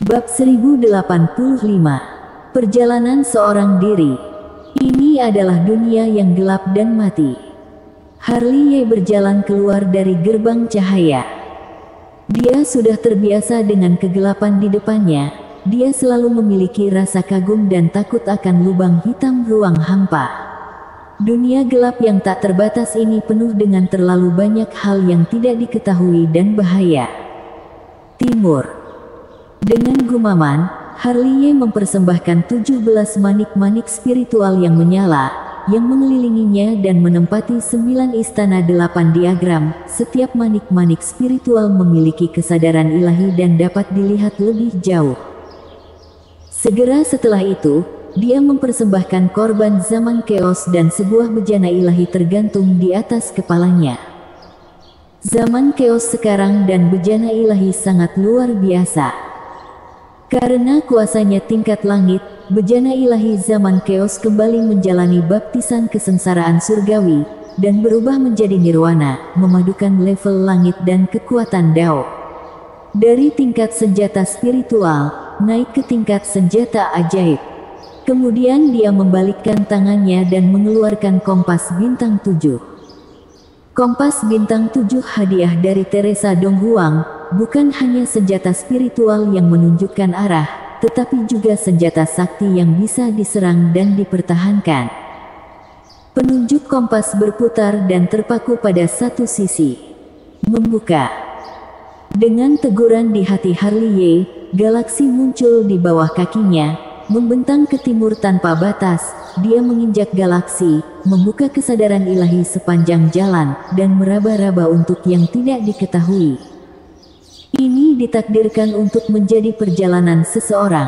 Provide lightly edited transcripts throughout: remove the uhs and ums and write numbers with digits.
Bab 1085. Perjalanan seorang diri. Ini adalah dunia yang gelap dan mati. Harley berjalan keluar dari gerbang cahaya. Dia sudah terbiasa dengan kegelapan di depannya. Dia selalu memiliki rasa kagum dan takut akan lubang hitam ruang hampa. Dunia gelap yang tak terbatas ini penuh dengan terlalu banyak hal yang tidak diketahui dan bahaya. Timur. Dengan gumaman, Harley mempersembahkan 17 manik-manik spiritual yang menyala, yang mengelilinginya dan menempati 9 istana 8 diagram. Setiap manik-manik spiritual memiliki kesadaran ilahi dan dapat dilihat lebih jauh. Segera setelah itu, dia mempersembahkan korban zaman keos dan sebuah bejana ilahi tergantung di atas kepalanya. Zaman keos sekarang dan bejana ilahi sangat luar biasa. Karena kuasanya tingkat langit, bejana ilahi zaman keos kembali menjalani baptisan kesengsaraan surgawi, dan berubah menjadi nirwana, memadukan level langit dan kekuatan Dao. Dari tingkat senjata spiritual, naik ke tingkat senjata ajaib. Kemudian dia membalikkan tangannya dan mengeluarkan kompas bintang 7. Kompas bintang 7 hadiah dari Teresa Donghuang, bukan hanya senjata spiritual yang menunjukkan arah, tetapi juga senjata sakti yang bisa diserang dan dipertahankan. Penunjuk kompas berputar dan terpaku pada satu sisi. Membuka. Dengan teguran di hati Harley, galaksi muncul di bawah kakinya, membentang ke timur tanpa batas. Dia menginjak galaksi, membuka kesadaran ilahi sepanjang jalan, dan meraba-raba untuk yang tidak diketahui. Ini ditakdirkan untuk menjadi perjalanan seseorang.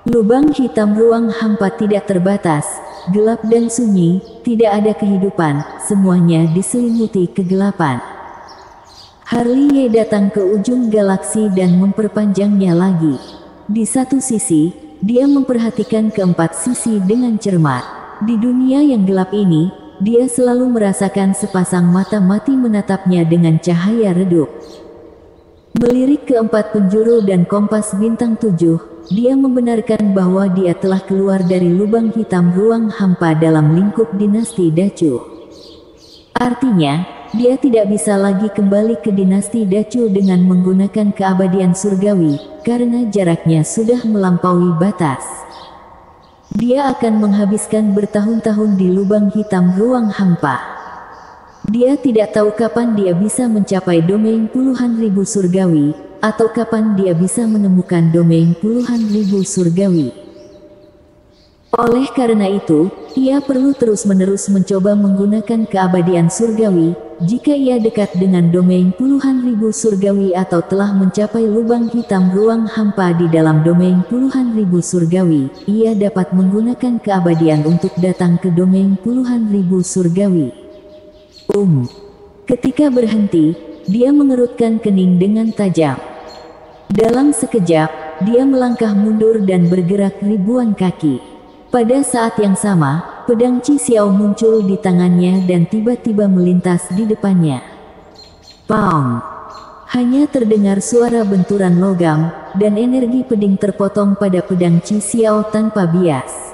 Lubang hitam ruang hampa tidak terbatas, gelap dan sunyi, tidak ada kehidupan, semuanya diselimuti kegelapan. Harley datang ke ujung galaksi dan memperpanjangnya lagi. Di satu sisi, dia memperhatikan keempat sisi dengan cermat. Di dunia yang gelap ini, dia selalu merasakan sepasang mata mati menatapnya dengan cahaya redup. Melirik ke 4 penjuru dan kompas bintang 7, dia membenarkan bahwa dia telah keluar dari lubang hitam ruang hampa dalam lingkup dinasti Dacu. Artinya, dia tidak bisa lagi kembali ke dinasti Dacu dengan menggunakan keabadian surgawi, karena jaraknya sudah melampaui batas. Dia akan menghabiskan bertahun-tahun di lubang hitam ruang hampa. Dia tidak tahu kapan dia bisa mencapai domain puluhan ribu surgawi, atau kapan dia bisa menemukan domain puluhan ribu surgawi. Oleh karena itu, ia perlu terus-menerus mencoba menggunakan keabadian surgawi. Jika ia dekat dengan domain puluhan ribu surgawi atau telah mencapai lubang hitam ruang hampa di dalam domain puluhan ribu surgawi, ia dapat menggunakan keabadian untuk datang ke domain puluhan ribu surgawi. Ketika berhenti, dia mengerutkan kening dengan tajam. Dalam sekejap, dia melangkah mundur dan bergerak ribuan kaki. Pada saat yang sama, pedang Qi Xiao muncul di tangannya dan tiba-tiba melintas di depannya. Pong! Hanya terdengar suara benturan logam, dan energi pedang terpotong pada pedang Qi Xiao tanpa bias.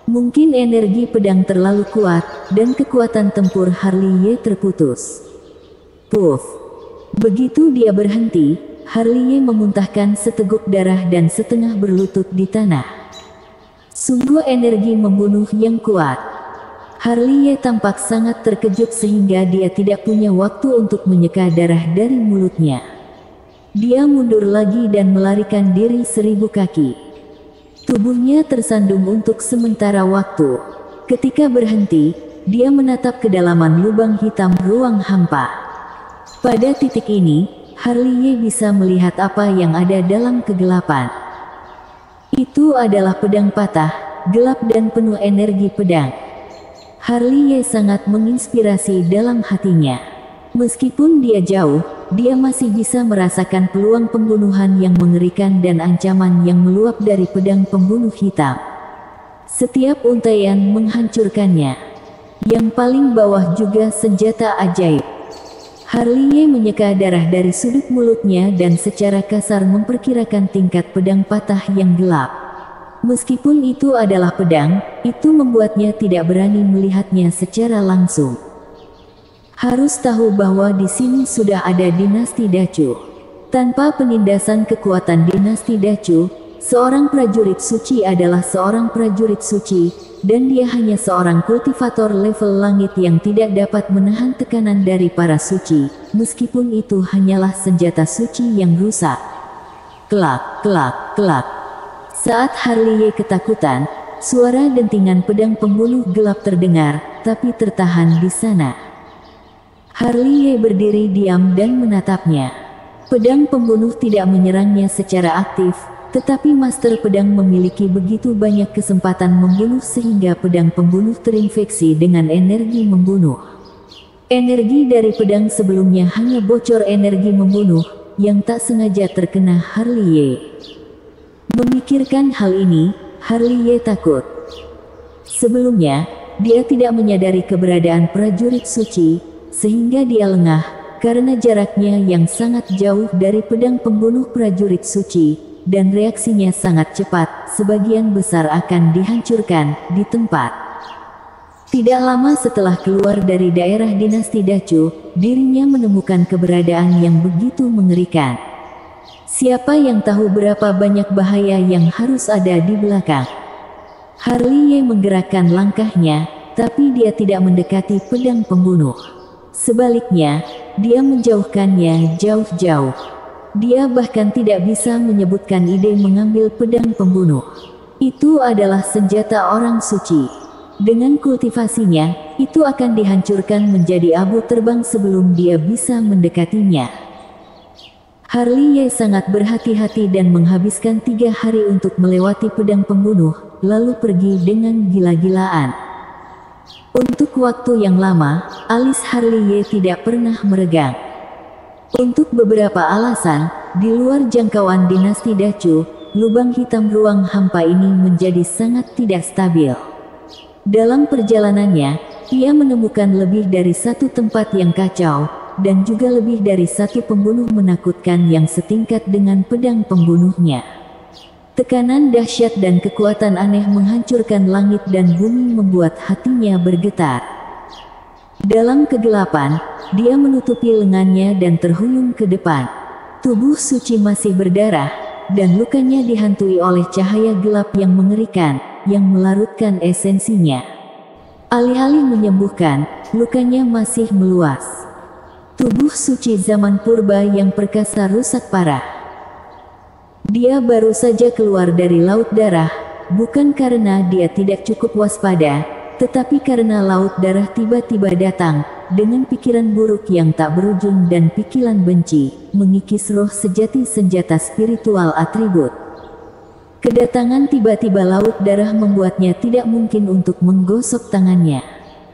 Mungkin energi pedang terlalu kuat, dan kekuatan tempur Harley terputus. Puff! Begitu dia berhenti, Harley memuntahkan seteguk darah dan setengah berlutut di tanah. Sungguh energi membunuh yang kuat. Harley tampak sangat terkejut sehingga dia tidak punya waktu untuk menyeka darah dari mulutnya. Dia mundur lagi dan melarikan diri 1000 kaki. Tubuhnya tersandung untuk sementara waktu. Ketika berhenti, dia menatap kedalaman lubang hitam ruang hampa. Pada titik ini, Harley bisa melihat apa yang ada dalam kegelapan. Itu adalah pedang patah, gelap dan penuh energi pedang. Harley sangat menginspirasi dalam hatinya. Meskipun dia jauh, dia masih bisa merasakan peluang pembunuhan yang mengerikan dan ancaman yang meluap dari pedang pembunuh hitam. Setiap untaian menghancurkannya. Yang paling bawah juga senjata ajaib. Harley menyeka darah dari sudut mulutnya dan secara kasar memperkirakan tingkat pedang patah yang gelap. Meskipun itu adalah pedang, itu membuatnya tidak berani melihatnya secara langsung. Harus tahu bahwa di sini sudah ada dinasti Dacu. Tanpa penindasan kekuatan dinasti Dacu, seorang prajurit suci adalah seorang prajurit suci, dan dia hanya seorang kultivator level langit yang tidak dapat menahan tekanan dari para suci, meskipun itu hanyalah senjata suci yang rusak. Kelak, kelak, kelak. Saat Harley ketakutan, suara dentingan pedang pembunuh gelap terdengar, tapi tertahan di sana. Harley berdiri diam dan menatapnya. Pedang pembunuh tidak menyerangnya secara aktif, tetapi master pedang memiliki begitu banyak kesempatan membunuh sehingga pedang pembunuh terinfeksi dengan energi membunuh. Energi dari pedang sebelumnya hanya bocor energi membunuh, yang tak sengaja terkena Harley. Memikirkan hal ini, Harley takut. Sebelumnya, dia tidak menyadari keberadaan prajurit suci, sehingga dia lengah, karena jaraknya yang sangat jauh dari pedang pembunuh prajurit suci, dan reaksinya sangat cepat, sebagian besar akan dihancurkan di tempat. Tidak lama setelah keluar dari daerah dinasti Dacu, dirinya menemukan keberadaan yang begitu mengerikan. Siapa yang tahu berapa banyak bahaya yang harus ada di belakang? Harley menggerakkan langkahnya, tapi dia tidak mendekati pedang pembunuh. Sebaliknya, dia menjauhkannya jauh-jauh. Dia bahkan tidak bisa menyebutkan ide mengambil pedang pembunuh. Itu adalah senjata orang suci. Dengan kultivasinya, itu akan dihancurkan menjadi abu terbang sebelum dia bisa mendekatinya. Harley sangat berhati-hati dan menghabiskan 3 hari untuk melewati pedang pembunuh, lalu pergi dengan gila-gilaan. Untuk waktu yang lama, alis Harley tidak pernah meregang. Untuk beberapa alasan, di luar jangkauan dinasti Dacu, lubang hitam ruang hampa ini menjadi sangat tidak stabil. Dalam perjalanannya, ia menemukan lebih dari satu tempat yang kacau, dan juga lebih dari satu pembunuh menakutkan yang setingkat dengan pedang pembunuhnya. Tekanan dahsyat dan kekuatan aneh menghancurkan langit dan bumi membuat hatinya bergetar. Dalam kegelapan, dia menutupi lengannya dan terhuyung ke depan. Tubuh suci masih berdarah, dan lukanya dihantui oleh cahaya gelap yang mengerikan, yang melarutkan esensinya. Alih-alih menyembuhkan, lukanya masih meluas. Tubuh suci zaman purba yang perkasa rusak parah. Dia baru saja keluar dari laut darah, bukan karena dia tidak cukup waspada, tetapi karena laut darah tiba-tiba datang, dengan pikiran buruk yang tak berujung dan pikiran benci, mengikis roh sejati senjata spiritual atribut. Kedatangan tiba-tiba laut darah membuatnya tidak mungkin untuk menggosok tangannya.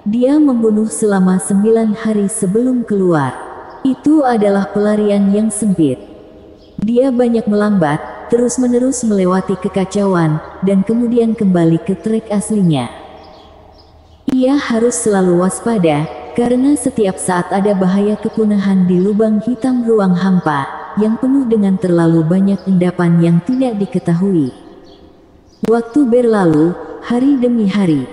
Dia membunuh selama 9 hari sebelum keluar. Itu adalah pelarian yang sempit. Dia banyak melambat, terus-menerus melewati kekacauan, dan kemudian kembali ke trek aslinya. Ia harus selalu waspada, karena setiap saat ada bahaya kepunahan di lubang hitam ruang hampa, yang penuh dengan terlalu banyak endapan yang tidak diketahui. Waktu berlalu, hari demi hari.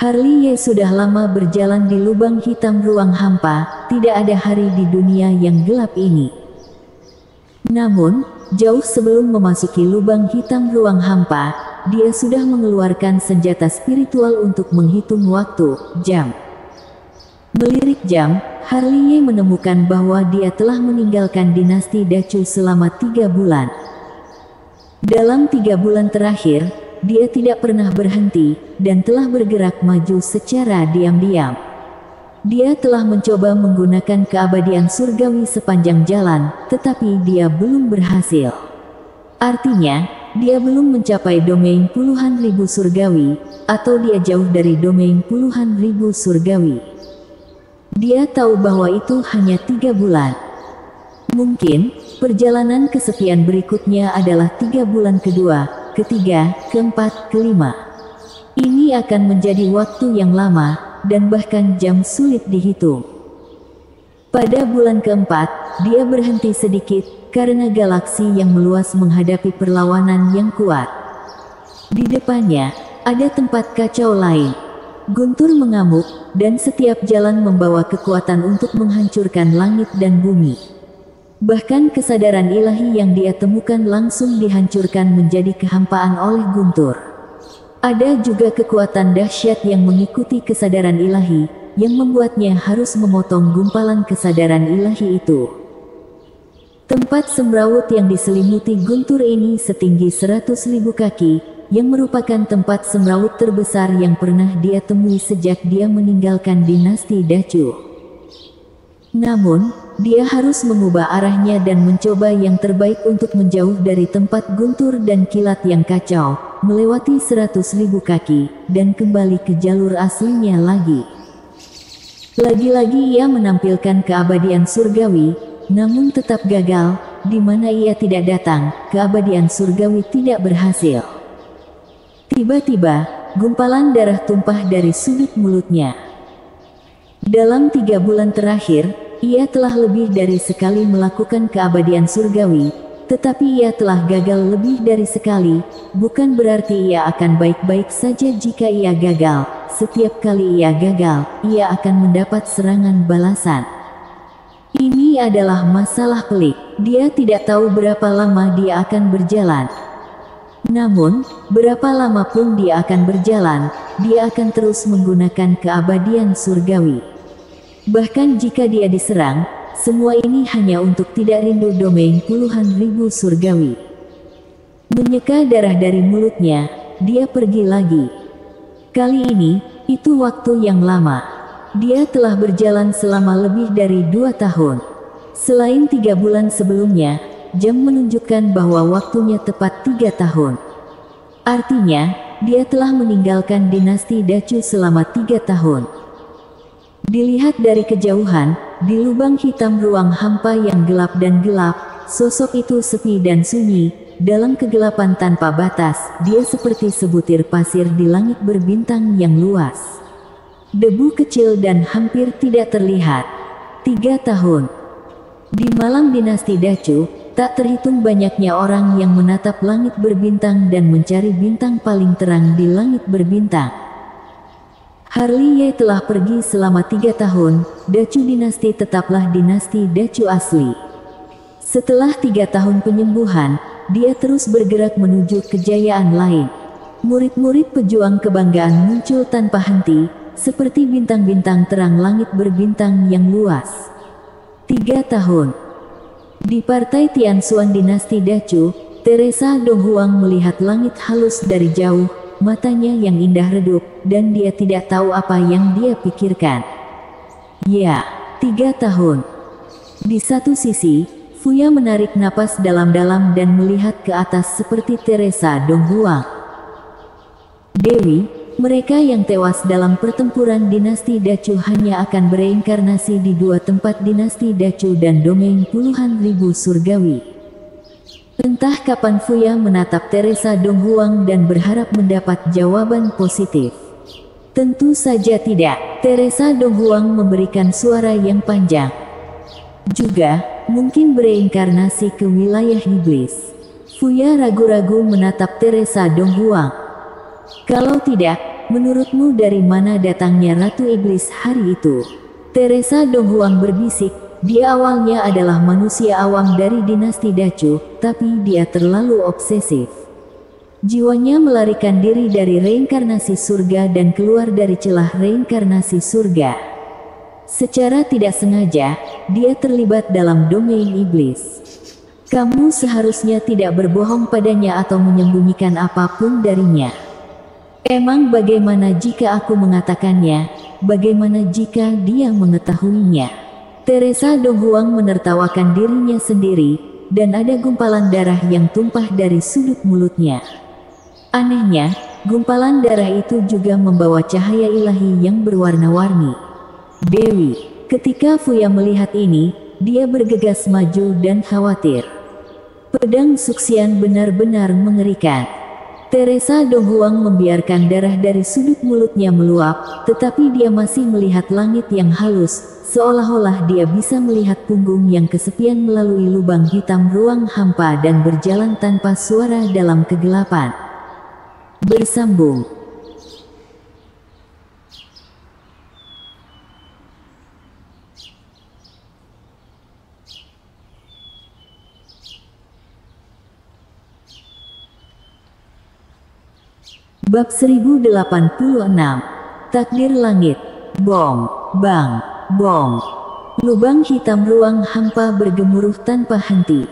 Harley sudah lama berjalan di lubang hitam ruang hampa, tidak ada hari di dunia yang gelap ini. Namun, jauh sebelum memasuki lubang hitam ruang hampa, dia sudah mengeluarkan senjata spiritual untuk menghitung waktu, jam. Melirik jam, Harley menemukan bahwa dia telah meninggalkan dinasti Dacu selama 3 bulan. Dalam 3 bulan terakhir, dia tidak pernah berhenti, dan telah bergerak maju secara diam-diam. Dia telah mencoba menggunakan keabadian surgawi sepanjang jalan, tetapi dia belum berhasil. Artinya, dia belum mencapai domain puluhan ribu surgawi, atau dia jauh dari domain puluhan ribu surgawi. Dia tahu bahwa itu hanya 3 bulan. Mungkin, perjalanan kesepian berikutnya adalah 3 bulan kedua, ketiga, keempat, kelima. Ini akan menjadi waktu yang lama, dan bahkan jam sulit dihitung. Pada bulan keempat, dia berhenti sedikit karena galaksi yang meluas menghadapi perlawanan yang kuat. Di depannya, ada tempat kacau lain. Guntur mengamuk, dan setiap jalan membawa kekuatan untuk menghancurkan langit dan bumi. Bahkan kesadaran ilahi yang dia temukan langsung dihancurkan menjadi kehampaan oleh Guntur. Ada juga kekuatan dahsyat yang mengikuti kesadaran ilahi, yang membuatnya harus memotong gumpalan kesadaran ilahi itu. Tempat semrawut yang diselimuti Guntur ini setinggi 100.000 kaki, yang merupakan tempat semrawut terbesar yang pernah dia temui sejak dia meninggalkan dinasti Dacu. Namun, dia harus mengubah arahnya dan mencoba yang terbaik untuk menjauh dari tempat guntur dan kilat yang kacau, melewati 100.000 kaki, dan kembali ke jalur aslinya lagi. Lagi-lagi ia menampilkan keabadian surgawi, namun tetap gagal, di mana ia tidak datang, keabadian surgawi tidak berhasil. Tiba-tiba, gumpalan darah tumpah dari sudut mulutnya. Dalam 3 bulan terakhir, ia telah lebih dari sekali melakukan keabadian surgawi, tetapi ia telah gagal lebih dari sekali. Bukan berarti ia akan baik-baik saja jika ia gagal. Setiap kali ia gagal, ia akan mendapat serangan balasan. Ini adalah masalah pelik. Dia tidak tahu berapa lama dia akan berjalan. Namun, berapa lama pun dia akan berjalan, dia akan terus menggunakan keabadian surgawi. Bahkan jika dia diserang, semua ini hanya untuk tidak rindu domain puluhan ribu surgawi. Menyeka darah dari mulutnya, dia pergi lagi. Kali ini, itu waktu yang lama. Dia telah berjalan selama lebih dari 2 tahun. Selain 3 bulan sebelumnya, jam menunjukkan bahwa waktunya tepat 3 tahun. Artinya, dia telah meninggalkan dinasti Dacu selama 3 tahun. Dilihat dari kejauhan, di lubang hitam ruang hampa yang gelap dan gelap, sosok itu sepi dan sunyi. Dalam kegelapan tanpa batas, dia seperti sebutir pasir di langit berbintang yang luas. Debu kecil dan hampir tidak terlihat. 3 tahun. Di malam dinasti Dacu, tak terhitung banyaknya orang yang menatap langit berbintang dan mencari bintang paling terang di langit berbintang. Harliye telah pergi selama 3 tahun, Dacu dinasti tetaplah dinasti Dacu asli. Setelah 3 tahun penyembuhan, dia terus bergerak menuju kejayaan lain. Murid-murid pejuang kebanggaan muncul tanpa henti, seperti bintang-bintang terang langit berbintang yang luas. 3 tahun. Di partai Tianxuan dinasti Dacu, Teresa Donghuang melihat langit halus dari jauh, matanya yang indah redup, dan dia tidak tahu apa yang dia pikirkan. Ya, 3 tahun. Di satu sisi, Fuya menarik napas dalam-dalam dan melihat ke atas seperti Teresa Donghuang. Dewi, mereka yang tewas dalam pertempuran dinasti Dacu hanya akan bereinkarnasi di 2 tempat dinasti Dacu dan domain puluhan ribu surgawi. Entah kapan Fuya menatap Teresa Donghuang dan berharap mendapat jawaban positif. Tentu saja tidak. Teresa Donghuang memberikan suara yang panjang. Juga, mungkin bereinkarnasi ke wilayah iblis. Fuya ragu-ragu menatap Teresa Donghuang. Kalau tidak, menurutmu dari mana datangnya Ratu Iblis hari itu? Teresa Donghuang berbisik. Dia awalnya adalah manusia awam dari dinasti Dacu, tapi dia terlalu obsesif. Jiwanya melarikan diri dari reinkarnasi surga dan keluar dari celah reinkarnasi surga. Secara tidak sengaja, dia terlibat dalam domain iblis. Kamu seharusnya tidak berbohong padanya atau menyembunyikan apapun darinya. Emang bagaimana jika aku mengatakannya? Bagaimana jika dia mengetahuinya? Teresa Donghuang menertawakan dirinya sendiri, dan ada gumpalan darah yang tumpah dari sudut mulutnya. Anehnya, gumpalan darah itu juga membawa cahaya ilahi yang berwarna-warni. Dewi, ketika Fuya melihat ini, dia bergegas maju dan khawatir. Pedang Suxian benar-benar mengerikan. Teresa Donghuang membiarkan darah dari sudut mulutnya meluap, tetapi dia masih melihat langit yang halus, seolah-olah dia bisa melihat punggung yang kesepian melalui lubang hitam ruang hampa dan berjalan tanpa suara dalam kegelapan. Bersambung. Bab 1086. Takdir langit. Bong, bang, bong. Lubang hitam ruang hampa bergemuruh tanpa henti.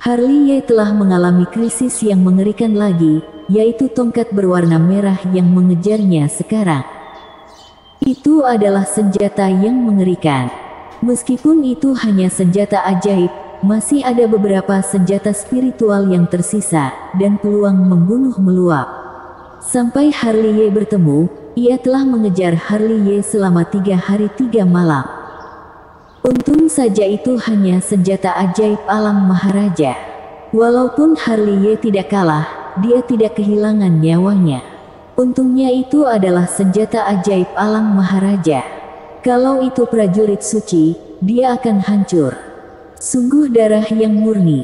Harley Ye telah mengalami krisis yang mengerikan lagi, yaitu tongkat berwarna merah yang mengejarnya sekarang. Itu adalah senjata yang mengerikan. Meskipun itu hanya senjata ajaib, masih ada beberapa senjata spiritual yang tersisa, dan peluang membunuh meluap. Sampai Harley Ye bertemu, ia telah mengejar Harley Ye selama 3 hari 3 malam. Untung saja itu hanya senjata ajaib alam Maharaja. Walaupun Harley Ye tidak kalah, dia tidak kehilangan nyawanya. Untungnya itu adalah senjata ajaib alam Maharaja. Kalau itu prajurit suci, dia akan hancur. Sungguh darah yang murni.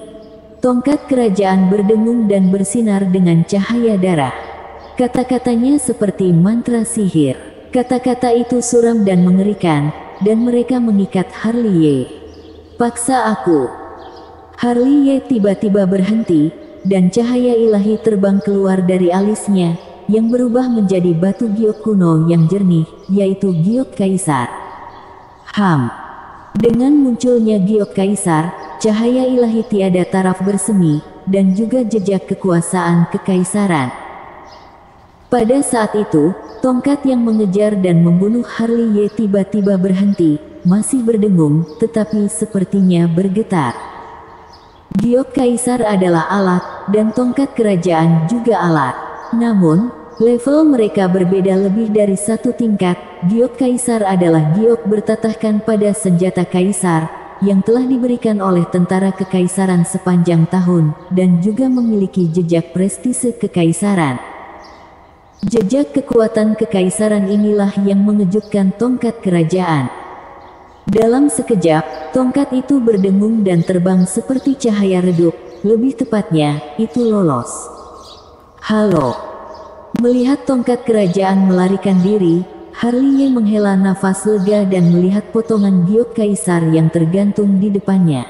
Tongkat kerajaan berdengung dan bersinar dengan cahaya darah. Kata-katanya seperti mantra sihir. Kata-kata itu suram dan mengerikan, dan mereka mengikat Harley Ye. Paksa aku. Harley Ye tiba-tiba berhenti, dan cahaya ilahi terbang keluar dari alisnya, yang berubah menjadi batu giok kuno yang jernih, yaitu giok kaisar. Dengan munculnya giok kaisar, cahaya ilahi tiada taraf bersemi, dan juga jejak kekuasaan kekaisaran. Pada saat itu, tongkat yang mengejar dan membunuh Harley Ye tiba-tiba berhenti, masih berdengung, tetapi sepertinya bergetar. Giok kaisar adalah alat, dan tongkat kerajaan juga alat. Namun, level mereka berbeda lebih dari 1 tingkat. Giok kaisar adalah giok bertatahkan pada senjata kaisar, yang telah diberikan oleh tentara kekaisaran sepanjang tahun, dan juga memiliki jejak prestise kekaisaran. Jejak kekuatan kekaisaran inilah yang mengejutkan tongkat kerajaan. Dalam sekejap, tongkat itu berdengung dan terbang seperti cahaya redup, lebih tepatnya, itu lolos. Halo. Melihat tongkat kerajaan melarikan diri, Harley Ye menghela nafas lega dan melihat potongan giok kaisar yang tergantung di depannya.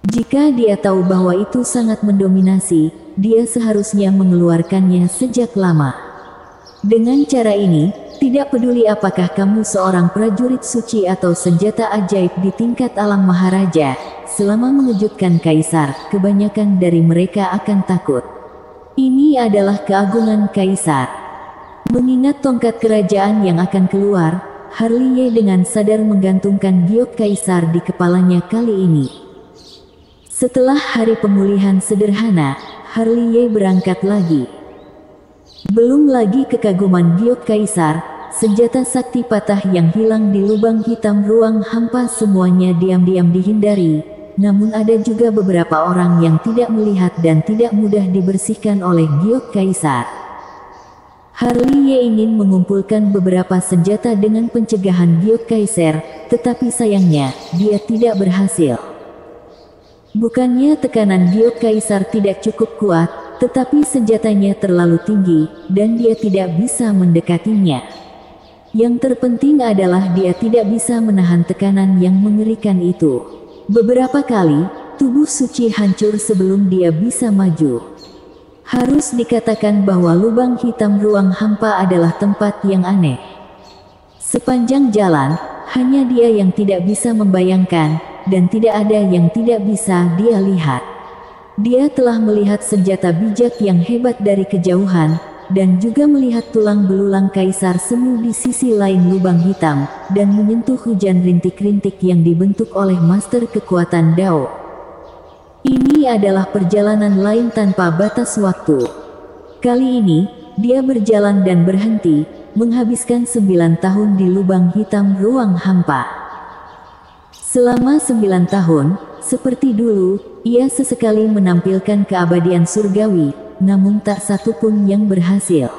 Jika dia tahu bahwa itu sangat mendominasi, dia seharusnya mengeluarkannya sejak lama. Dengan cara ini, tidak peduli apakah kamu seorang prajurit suci atau senjata ajaib di tingkat alam Maharaja, selama mengejutkan kaisar, kebanyakan dari mereka akan takut. Ini adalah keagungan kaisar. Mengingat tongkat kerajaan yang akan keluar, Harley Ye dengan sadar menggantungkan giok kaisar di kepalanya kali ini. Setelah hari pemulihan sederhana, Harley Ye berangkat lagi. Belum lagi kekaguman giok kaisar, senjata sakti patah yang hilang di lubang hitam ruang hampa semuanya diam-diam dihindari. Namun ada juga beberapa orang yang tidak melihat dan tidak mudah dibersihkan oleh giok kaisar. Harley Ye ingin mengumpulkan beberapa senjata dengan pencegahan giok kaisar, tetapi sayangnya, dia tidak berhasil. Bukannya tekanan giok kaisar tidak cukup kuat, tetapi senjatanya terlalu tinggi, dan dia tidak bisa mendekatinya. Yang terpenting adalah dia tidak bisa menahan tekanan yang mengerikan itu. Beberapa kali, tubuh suci hancur sebelum dia bisa maju. Harus dikatakan bahwa lubang hitam ruang hampa adalah tempat yang aneh. Sepanjang jalan, hanya dia yang tidak bisa membayangkan, dan tidak ada yang tidak bisa dia lihat. Dia telah melihat senjata bijak yang hebat dari kejauhan, dan juga melihat tulang belulang kaisar semu di sisi lain lubang hitam, dan menyentuh hujan rintik-rintik yang dibentuk oleh master kekuatan Dao. Ini adalah perjalanan lain tanpa batas waktu. Kali ini, dia berjalan dan berhenti, menghabiskan 9 tahun di lubang hitam ruang hampa. Selama 9 tahun, seperti dulu, ia sesekali menampilkan keabadian surgawi, namun tak satu pun yang berhasil.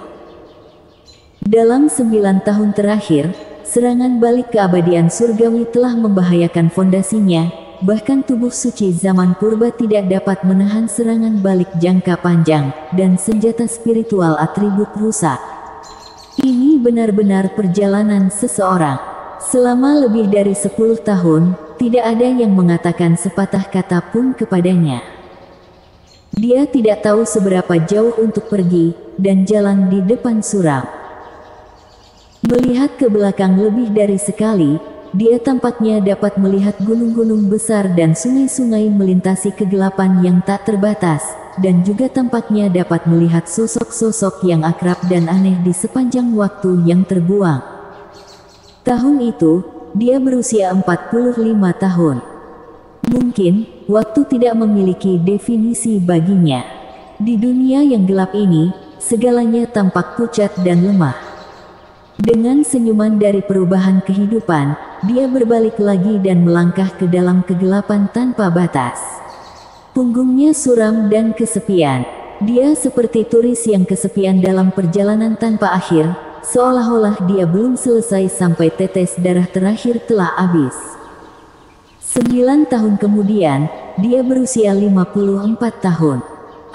Dalam 9 tahun terakhir, serangan balik keabadian surgawi telah membahayakan fondasinya, bahkan tubuh suci zaman purba tidak dapat menahan serangan balik jangka panjang, dan senjata spiritual atribut rusak. Ini benar-benar perjalanan seseorang. Selama lebih dari 10 tahun, tidak ada yang mengatakan sepatah kata pun kepadanya. Dia tidak tahu seberapa jauh untuk pergi, dan jalan di depan suram. Melihat ke belakang lebih dari sekali, dia tampaknya dapat melihat gunung-gunung besar dan sungai-sungai melintasi kegelapan yang tak terbatas, dan juga tampaknya dapat melihat sosok-sosok yang akrab dan aneh di sepanjang waktu yang terbuang. Tahun itu, dia berusia 45 tahun. Mungkin, waktu tidak memiliki definisi baginya. Di dunia yang gelap ini, segalanya tampak pucat dan lemah. Dengan senyuman dari perubahan kehidupan, dia berbalik lagi dan melangkah ke dalam kegelapan tanpa batas. Punggungnya suram dan kesepian. Dia seperti turis yang kesepian dalam perjalanan tanpa akhir, seolah-olah dia belum selesai sampai tetes darah terakhir telah habis. 9 tahun kemudian, dia berusia 54 tahun.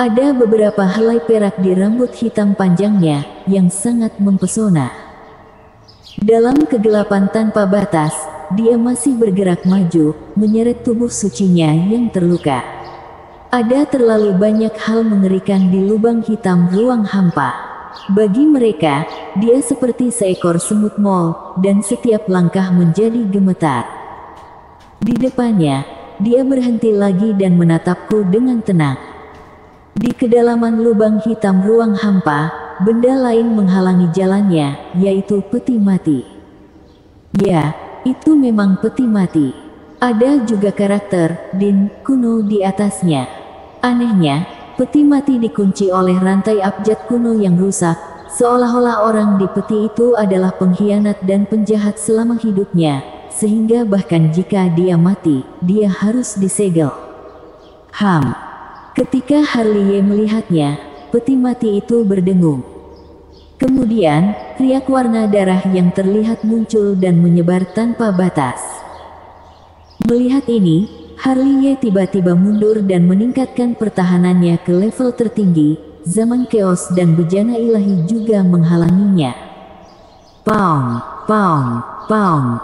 Ada beberapa helai perak di rambut hitam panjangnya, yang sangat mempesona. Dalam kegelapan tanpa batas, dia masih bergerak maju, menyeret tubuh sucinya yang terluka. Ada terlalu banyak hal mengerikan di lubang hitam ruang hampa. Bagi mereka, dia seperti seekor semut mol, dan setiap langkah menjadi gemetar. Di depannya, dia berhenti lagi dan menatapku dengan tenang. Di kedalaman lubang hitam ruang hampa, benda lain menghalangi jalannya, yaitu peti mati. Ya, itu memang peti mati. Ada juga karakter, Din, kuno di atasnya. Anehnya, peti mati dikunci oleh rantai abjad kuno yang rusak, seolah-olah orang di peti itu adalah pengkhianat dan penjahat selama hidupnya, sehingga bahkan jika dia mati, dia harus disegel. Ketika Harley melihatnya, peti mati itu berdengung. Kemudian, riak warna darah yang terlihat muncul dan menyebar tanpa batas. Melihat ini, Harley tiba-tiba mundur dan meningkatkan pertahanannya ke level tertinggi. Zaman keos dan bejana ilahi juga menghalanginya. Pound, pound, pound.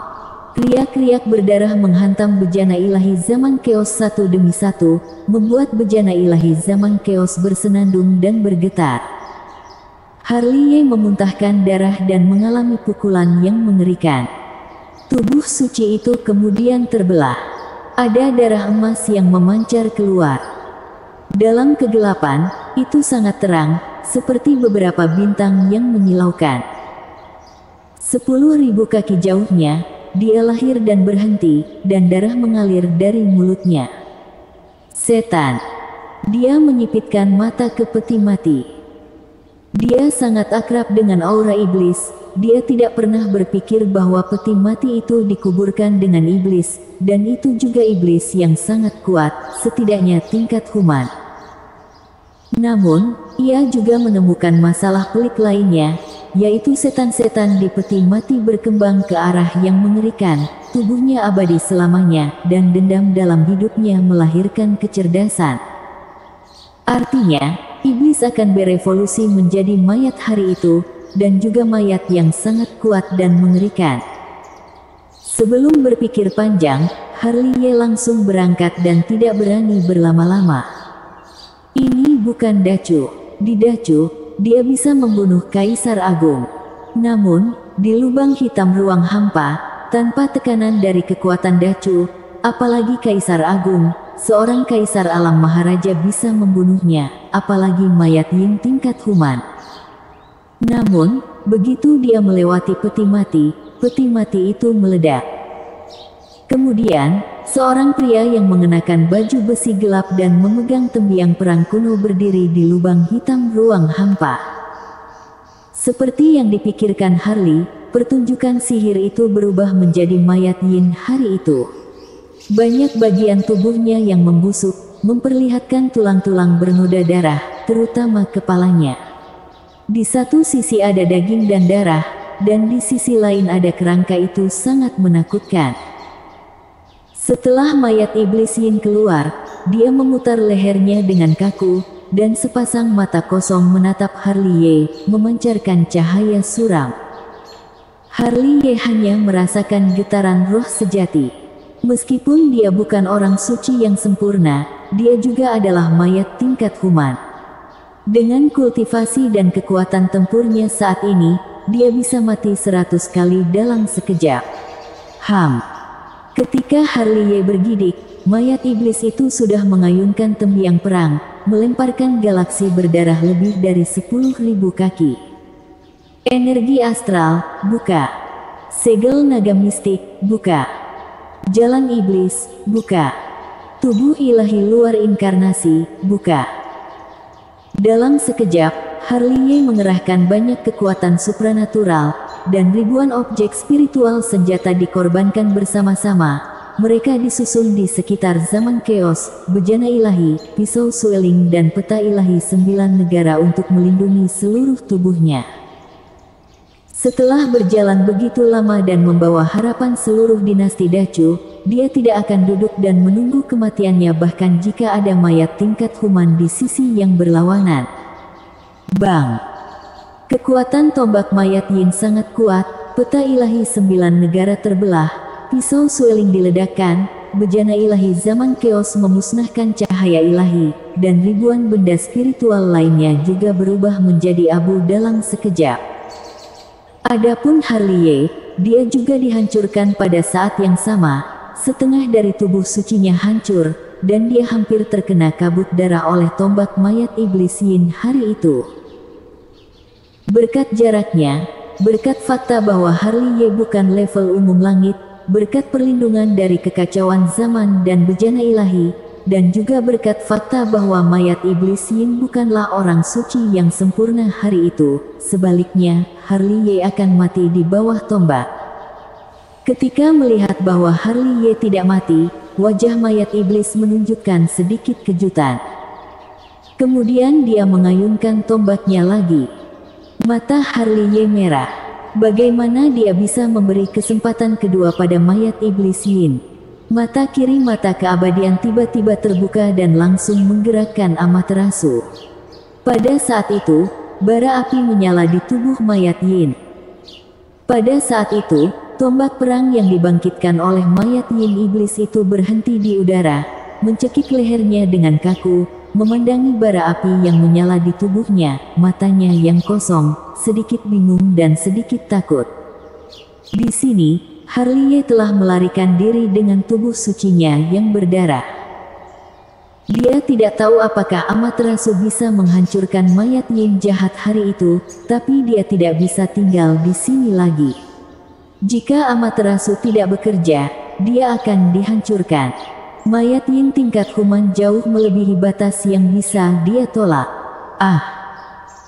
Riak-riak berdarah menghantam bejana ilahi zaman keos satu demi satu, membuat bejana ilahi zaman keos bersenandung dan bergetar. Harley memuntahkan darah dan mengalami pukulan yang mengerikan. Tubuh suci itu kemudian terbelah. Ada darah emas yang memancar keluar. Dalam kegelapan, itu sangat terang, seperti beberapa bintang yang menyilaukan. 10.000 kaki jauhnya, dia lahir dan berhenti, dan darah mengalir dari mulutnya. Setan. Dia menyipitkan mata ke peti mati. Dia sangat akrab dengan aura iblis. Dia tidak pernah berpikir bahwa peti mati itu dikuburkan dengan iblis, dan itu juga iblis yang sangat kuat, setidaknya tingkat human. Namun, ia juga menemukan masalah pelik lainnya, yaitu setan-setan di peti mati berkembang ke arah yang mengerikan, tubuhnya abadi selamanya, dan dendam dalam hidupnya melahirkan kecerdasan. Artinya, iblis akan berevolusi menjadi mayat hari itu, dan juga mayat yang sangat kuat dan mengerikan. Sebelum berpikir panjang, Harley langsung berangkat dan tidak berani berlama-lama. Ini bukan Dacu. Di Dacu, dia bisa membunuh Kaisar Agung. Namun, di lubang hitam ruang hampa, tanpa tekanan dari kekuatan Dacu, apalagi Kaisar Agung, seorang Kaisar Alam Maharaja bisa membunuhnya, apalagi mayat Yin tingkat human. Namun, begitu dia melewati peti mati itu meledak. Kemudian, seorang pria yang mengenakan baju besi gelap dan memegang tembiang perang kuno berdiri di lubang hitam ruang hampa. Seperti yang dipikirkan Harley, pertunjukan sihir itu berubah menjadi mayat Yin hari itu. Banyak bagian tubuhnya yang membusuk, memperlihatkan tulang-tulang bernoda darah, terutama kepalanya. Di satu sisi ada daging dan darah, dan di sisi lain ada kerangka. Itu sangat menakutkan. Setelah mayat iblis Yin keluar, dia memutar lehernya dengan kaku, dan sepasang mata kosong menatap Harley, memancarkan cahaya suram. Harley hanya merasakan getaran roh sejati. Meskipun dia bukan orang suci yang sempurna, dia juga adalah mayat tingkat human. Dengan kultivasi dan kekuatan tempurnya saat ini, dia bisa mati 100 kali dalam sekejap. Ketika Harley bergidik, mayat iblis itu sudah mengayunkan tembiang perang, melemparkan galaksi berdarah lebih dari 10.000 kaki. Energi astral, buka. Segel naga mistik, buka. Jalan iblis, buka. Tubuh ilahi luar inkarnasi, buka. Dalam sekejap, Harley mengerahkan banyak kekuatan supranatural, dan ribuan objek spiritual senjata dikorbankan bersama-sama. Mereka disusun di sekitar zaman keos, bejana ilahi, pisau sueling dan peta ilahi 9 negara untuk melindungi seluruh tubuhnya. Setelah berjalan begitu lama dan membawa harapan seluruh dinasti Dacu, dia tidak akan duduk dan menunggu kematiannya bahkan jika ada mayat tingkat human di sisi yang berlawanan. Bang! Kekuatan tombak mayat Yin sangat kuat, peta ilahi 9 negara terbelah, pisau sueling diledakkan, bejana ilahi zaman keos memusnahkan cahaya ilahi, dan ribuan benda spiritual lainnya juga berubah menjadi abu dalam sekejap. Adapun Harley, dia juga dihancurkan pada saat yang sama, setengah dari tubuh sucinya hancur, dan dia hampir terkena kabut darah oleh tombak mayat iblis Yin hari itu. Berkat jaraknya, berkat fakta bahwa Harley bukan level umum langit, berkat perlindungan dari kekacauan zaman dan bejana ilahi, dan juga berkat fakta bahwa mayat iblis Yin bukanlah orang suci yang sempurna hari itu, sebaliknya, Harley akan mati di bawah tombak. Ketika melihat bahwa Harley tidak mati, wajah mayat iblis menunjukkan sedikit kejutan. Kemudian dia mengayunkan tombaknya lagi. Mata Harley merah. Bagaimana dia bisa memberi kesempatan kedua pada mayat iblis Yin? Mata kiri mata keabadian tiba-tiba terbuka dan langsung menggerakkan Amaterasu. Pada saat itu, bara api menyala di tubuh mayat Yin. Pada saat itu, tombak perang yang dibangkitkan oleh mayat Yin iblis itu berhenti di udara, mencekik lehernya dengan kaku, memandangi bara api yang menyala di tubuhnya, matanya yang kosong, sedikit bingung dan sedikit takut. Di sini, Harley telah melarikan diri dengan tubuh sucinya yang berdarah. Dia tidak tahu apakah Amaterasu bisa menghancurkan mayat Yin jahat hari itu, tapi dia tidak bisa tinggal di sini lagi. Jika Amaterasu tidak bekerja, dia akan dihancurkan. Mayat Yin tingkat human jauh melebihi batas yang bisa dia tolak.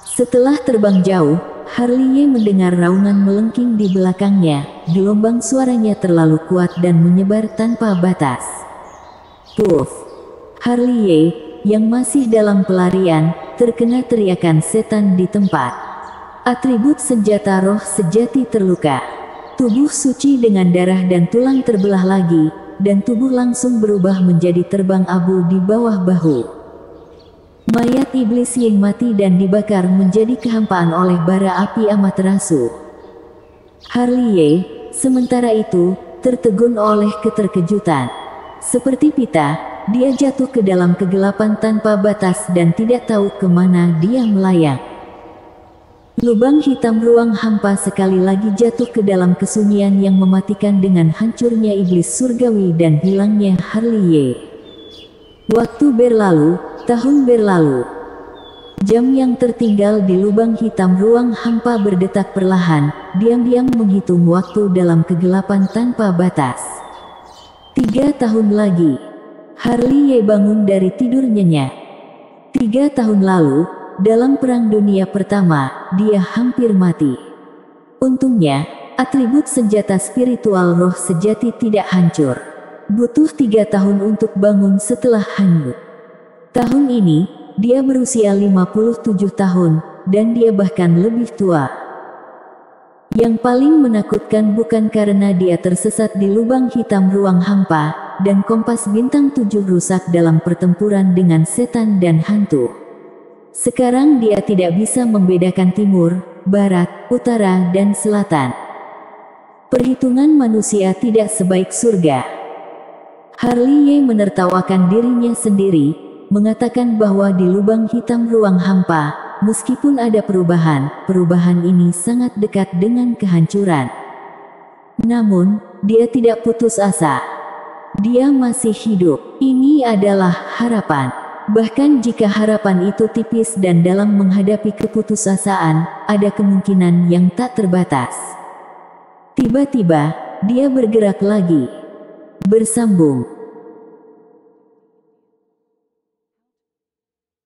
Setelah terbang jauh, Harley mendengar raungan melengking di belakangnya. Gelombang suaranya terlalu kuat dan menyebar tanpa batas. Puff! Harley, yang masih dalam pelarian, terkena teriakan setan di tempat. Atribut senjata roh sejati terluka. Tubuh suci dengan darah dan tulang terbelah lagi, dan tubuh langsung berubah menjadi terbang abu di bawah bahu. Mayat iblis Yin mati dan dibakar menjadi kehampaan oleh bara api Amaterasu. Harley, sementara itu, tertegun oleh keterkejutan. Seperti pita, dia jatuh ke dalam kegelapan tanpa batas dan tidak tahu kemana dia melayang. Lubang hitam ruang hampa sekali lagi jatuh ke dalam kesunyian yang mematikan dengan hancurnya iblis surgawi dan hilangnya Harley. Waktu berlalu, tahun berlalu. Jam yang tertinggal di lubang hitam ruang hampa berdetak perlahan, diam-diam menghitung waktu dalam kegelapan tanpa batas. 3 tahun lagi. Harley bangun dari tidur nyenyak. 3 tahun lalu, dalam Perang Dunia Pertama, dia hampir mati. Untungnya, atribut senjata spiritual roh sejati tidak hancur. Butuh 3 tahun untuk bangun setelah hanyut. Tahun ini, dia berusia 57 tahun, dan dia bahkan lebih tua. Yang paling menakutkan bukan karena dia tersesat di lubang hitam ruang hampa, dan kompas bintang 7 rusak dalam pertempuran dengan setan dan hantu. Sekarang dia tidak bisa membedakan timur, barat, utara, dan selatan. Perhitungan manusia tidak sebaik surga. Harley Ye menertawakan dirinya sendiri, mengatakan bahwa di lubang hitam ruang hampa, meskipun ada perubahan ini sangat dekat dengan kehancuran. Namun, dia tidak putus asa. Dia masih hidup. Ini adalah harapan. Bahkan jika harapan itu tipis dan dalam menghadapi keputusasaan, ada kemungkinan yang tak terbatas. Tiba-tiba, dia bergerak lagi. Bersambung.